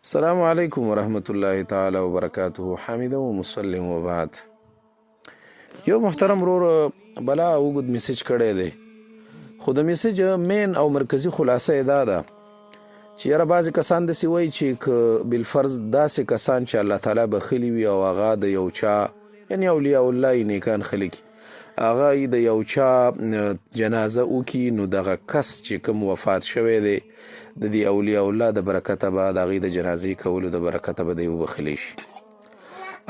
السلام علیکم ورحمت الله تعالی وبرکاته. حامد و مسلم و بعد. یو محترم رور بلا وګد میسج کړی دی، خو د میسج مین او مرکزی خلاصه دا ده چې یاره بعضې کسان داسې وایي چې که بالفرض داسې کسان چې الله تعالی بخلي وي او هغه د یو چا یعنی اولیاء الله یې نیکان خلک هغه د یو چا جنازه وکړي، نو دغه کس چې کوم وفات شوی دی د دې اولیاء الله د برکته به د هغې د جنازې کولو د برکته به دی وبخلی شي،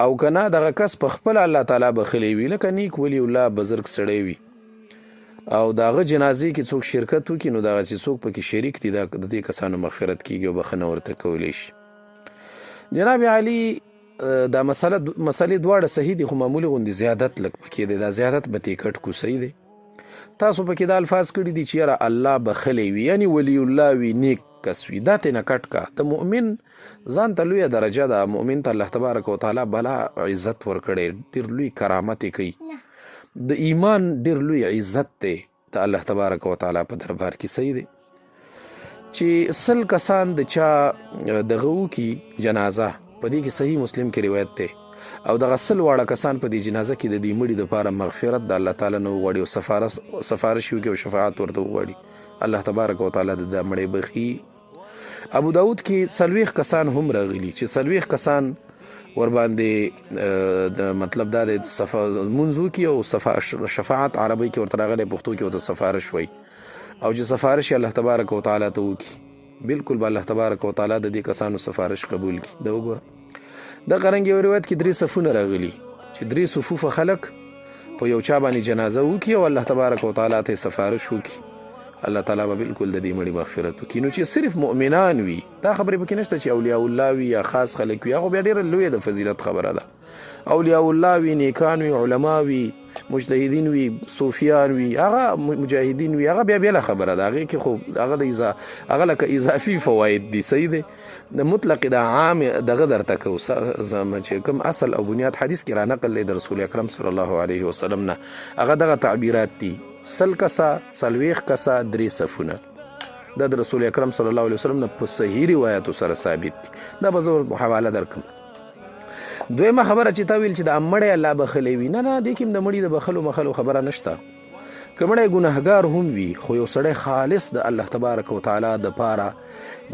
او که نه دغه کس په خپله الله تعالی بخلی وي، لکه نیک ولی الله بزرګ سړی وي او د هغه جنازې کې څوک شرکت وکړي، نو دغه چې څوک پکې شریک دي د دې کسانو مغفرت کیږي او بخښنه ورته کولی شي. جناب علي دا مسلې دواړه صحیح دي، خو معمولي غوندې زیادت لږ پکې دی، دا زیادت به تې کټ کو صحیح دی. تاسو پکې دا الفاظ کړي دي چې یاره الله بخلی وي یعنی ولی الله وي نیک کس وي، دا تې نه کټ کا. د مؤمن ځان ته لویه درجه ده، مؤمن ته الله تبارک وتعالی بلا عزت ورکړی، ډېر لوی کرامت یې کوي، د ایمان ډېر لوی عزت دی د الله تبارک وتعالی په دربار کې صحیح دی. چې 100 کسان د چا دغه وکړي جنازه، په دې کې صحیح مسلم کې روایت دی، او دغه 100 واړه کسان په دې جنازه کې د دې مړي دپاره مغفرت د الله تعالی نه وغواړي او سفارش وکړي او شفاعت ورته وغواړي، الله تبارک وتعالی د دا مړی بخي. ابو داود کې 40 کسان هم راغلي چې 40 کسان ورباندې د مطلب دا د منځ وکړي او شفاعت عربی کې ورته راغلی، پښتو کې ورته سفارش وایي، او چې سفارش الله تبارک وتعالی ته وکړي، بالکل به الله تبارک وتعالی د دې کسانو سفارش قبول کړي. دا وګوره د قرنګ یو روایت کې 3 صفونه راغلي چې 3 صفوفه خلک په یو چا باندې جنازه وکړي او الله تبارک وتعالی ته سفارش وکړي، الله تعالی به بالکل د دې مړي مغفرت وکړي. نو چې صرف مؤمنان وي دا خبرې پکې نشته چې اولیاء الله وي یا خاص خلک وي، هغه بیا ډېره لویه د فضیلت خبره ده. اولیاء الله وي، نیکان وي، علما وي، مجتهدین وي، صوفیان وي، هغه مجاهدین وي، هغه بیا بېله خبره ده، هغې کې خو هغه لکه اضافي فواید دي صحیح دی. د مطلق د عام دغه درته کو چې کوم اصل او بنیاد حدیث کې را نقل دی د رسول اکرم صلی الله علیه وسلم نه، هغه دغه تعبیرات دي 100 کسه 40 کسه 3 صفونه، دا د رسول اکرم صلی الله علیه وسلم نه په صحیح روایتو سره ثابت دي. دا به زه حواله درکم. دویمه خبره چې تا ویل چې د مړی الله بخلی وي، نه دې کې هم د مړي د بخلو مخلو خبره نشته. که مړی ګناهګار هم وي خو یو سړی خالص د الله تبارک وتعالی دپاره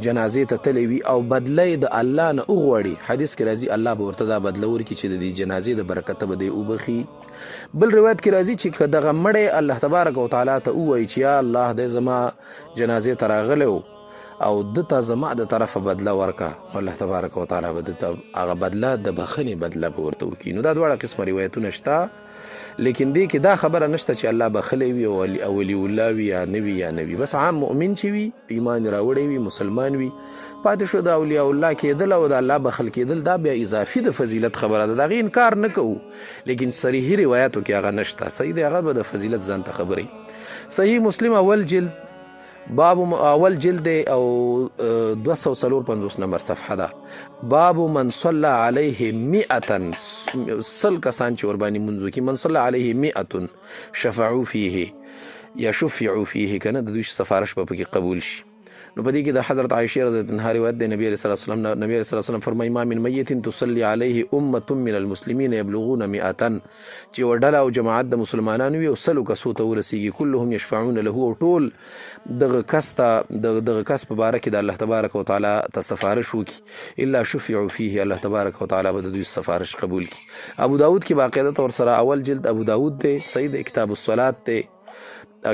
جنازې ته تللی وي او بدله یې د الله نه وغواړي، حدیث کې راځي الله به ورته دا بدله ورکړي چې د دې جنازې د برکته به دی وبخي. بل روایت کې راځي چې که دغه مړی الله تبارک وتعالی ته ووایي چې یا الله دی زما جنازې ته راغلی و او دته زما د طرفه بدله ورکه، الله تبارک وتعالی به دته هغه بدله د بخښنې بدله به ورته وکړي. نو دا دواړه قسمه روایتونه شته، لیکن دې کې دا خبره نشته چې الله بخلی وي او ولی الله وي یا نه وي یا نه وي، بس عام مؤمن چې وي، ایمان راوړی وي، مسلمان وي، پاتې شو د اولیاء الله کېدل او د الله بخل کېدل دا بیا اضافي د فضیلت خبره ده، د هغې انکار نه کوو، لیکن صریحي روایاتو کې هغه نشته صحیح دی، هغه به د فضیلت ځان ته خبرې. صحیح مسلم اول جلد باب اول جلد او 254 نمبر صفحه ده، باب من صلى عليه 100 کسان چې ورباندې منځ وکړي، من صلى عليه 100 شفعوا فيه یا شفعوا فيه، کنه د دوی سفارش به پکې قبول شي. نو په دې کې د حضرت عائشہ رضی الله عنها روایت دی، نبی علیه الصلاه والسلام فرمایي ما من میت تصلي عليه امه من المسلمین یبلغون 100، چې وډله او جماعت د مسلمانانو وي او 100 کسو ته ورسیږي، كلهم يشفعون له، او ټول دغه کس په باره کې د الله تبارک وتعالی ته سفارش وکړي، الا شفعوا فيه، الله تبارک وتعالی به د دوی سفارش قبول کړي. ابو داود کې باقاعده طور سره اول جلد ابو داود دی صحیح دی، کتاب الصلات دی،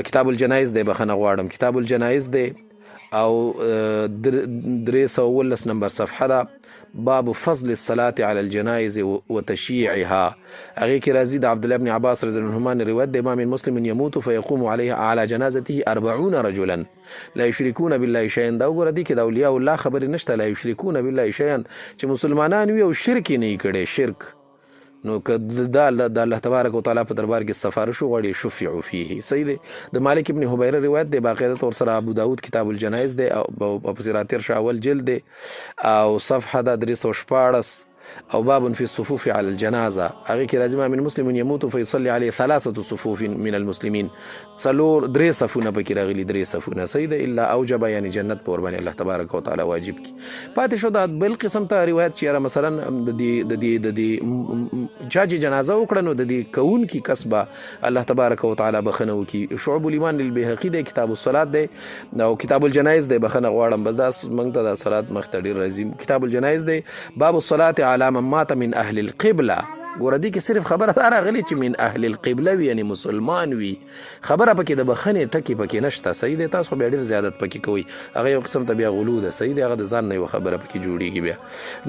کتاب الجنایز دی، بخښنه غواړم، کتاب الجنایز دی او 319 نمبر صفحه ده، باب فضل الصلاة على الجنائز وتشييعها. هغې کې راځي د عبدالله بن عباس رضی الله عنهما روایت د امام مسلم يموت فيقوم على جنازته 40 رجلا لا يشركون بالله شيئا. دا وګوره دې کې د اولیاء الله خبرې نشته، لا يشركون بالله شيئا چې مسلمانان وي او شرک یې نه کړی، شرک. نو که دا د الله تبارک وتعالی په دربار کې سفارش وغواړي شفعوا فيه صحیح دی. د مالک ابن حبیره روایت دی، باقاعده طور سره ابو داود کتاب الجنایز دی او په پسې راتېر شه اول جلد دی او صفحه ده 314 او باب في الصفوف على الجنازه هغه کې راځي ما من مسلم يموت فيصلي عليه 3 صفوف من المسلمين څلور 3 صفونه پکې راغلي 3 صفونه سید الا اوجب یعنی جنت په ور باندې الله تبارک وتعالى واجب کی پاتې شو د بل قسم ته روایت چې مثلا د دې جاج جنازه وکړه نو د دې کون کی کسبه الله تبارک وتعالى بخنو کی شعب الايمان للبيهقي د کتاب الصلاه دی او کتاب الجنائز دی بخنه غواړم بس دا موږ ته د صلات مختډیر راځي کتاب الجنائز دی باب الصلاه على من مات من اهل القبله ګوره دې کې صرف خبره دا راغلي چې من اهل القبله وي یعنی مسلمان وي خبره پکې د بخنې ټکي پکې نشته صحیح دی تاسو بیا ډېر زیادت پکې کوئ هغه یو قسم ته بیا غلو ده صحیح دی هغه د ځان نه یو خبره پکې جوړیږي بیا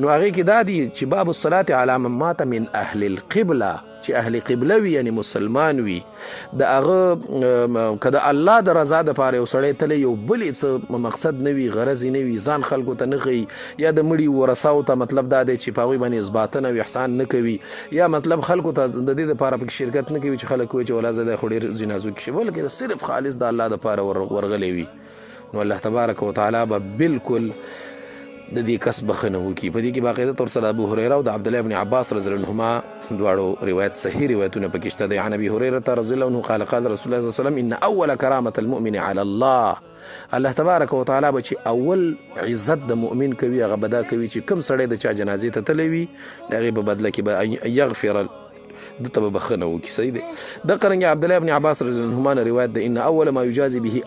نو هغې کې دا دي چې باب الصلاه على من مات من اهل القبله چې اهل قبله وي یعنی مسلمان وي د هغه که د الله د رضا دپاره یو سړی تلی یو بلې څه مقصد نه وي غرض نه وي ځان خلکو ته نه ښیي یا د مړي ورثاو ته مطلب دا دی چې په هغوی باندې اثباتنه او احسان نه کوي یا مطلب خلکو ته د دې دپاره پکې شرکت نه کوي چې خلک وایي چې ولا زه دی خو ډېر جنازو کې شي بلکې صرف خالص د الله دپاره ورغلی وي نو الله تبارک وتعالی به بالکل د دې کس بخنه وکړي په دې کې باقاعده طور سره ابو هريره او د عبد الله بن عباس رضی الله عنهما دواړو روایت صحیح روایتونه پکې شته دی عن ابي هريره رضی الله عنه قال قال رسول الله صلی الله عليه وسلم ان اول کرامه المؤمن على الله الله تبارک وتعالى به چې اول عزت د مؤمن کوي هغه به دا کوي چې کوم سړی د چا جنازې ته تللی وي د هغې په بدله کې به یغفر دته به بخنه وکړي صحیح دی د قرنګ عبد الله بن عباس رضی الله عنهما روایت ده ان اول ما يجازي به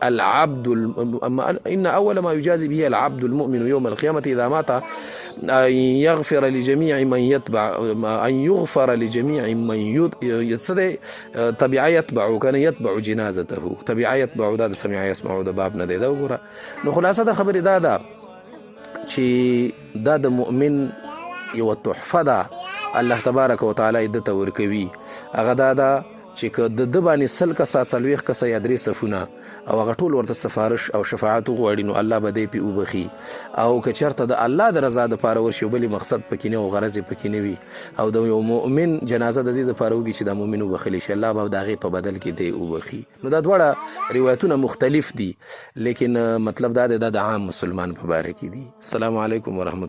العبد المؤمن يوم القيامه اذا مات ان يغفر لجميع من يتصدى تبع يتبع كان يتبع جنازته تبع يتبع دا سمع يسمع دا باب نه دی دا وګوره نو خلاصه د خبرې دا ده چې دا د مؤمن یو تحفه ده الله تبارک وتعالی عدت ورکوي هغه دا ده چې که د ده باندې 100 کسه 40 کسه یا 3 صفونه او هغه ټول ورته سفارش او شفاعت وغواړي نو الله به دی پې وبخي او که چېرته د الله د رضا دپاره ورشي بلې مقصد پکې نه او غرض یې پکې نه وي او د یو مؤمن جنازه د دې دپاره وږي چې دا مؤمن وبخلی شي الله به د هغې په بدل کې دی وبخي نو دا دواړه روایتونه مختلف دي لیکن مطلب دا دی دا د عام مسلمان په باره کې دي السلام علیکم ورحمت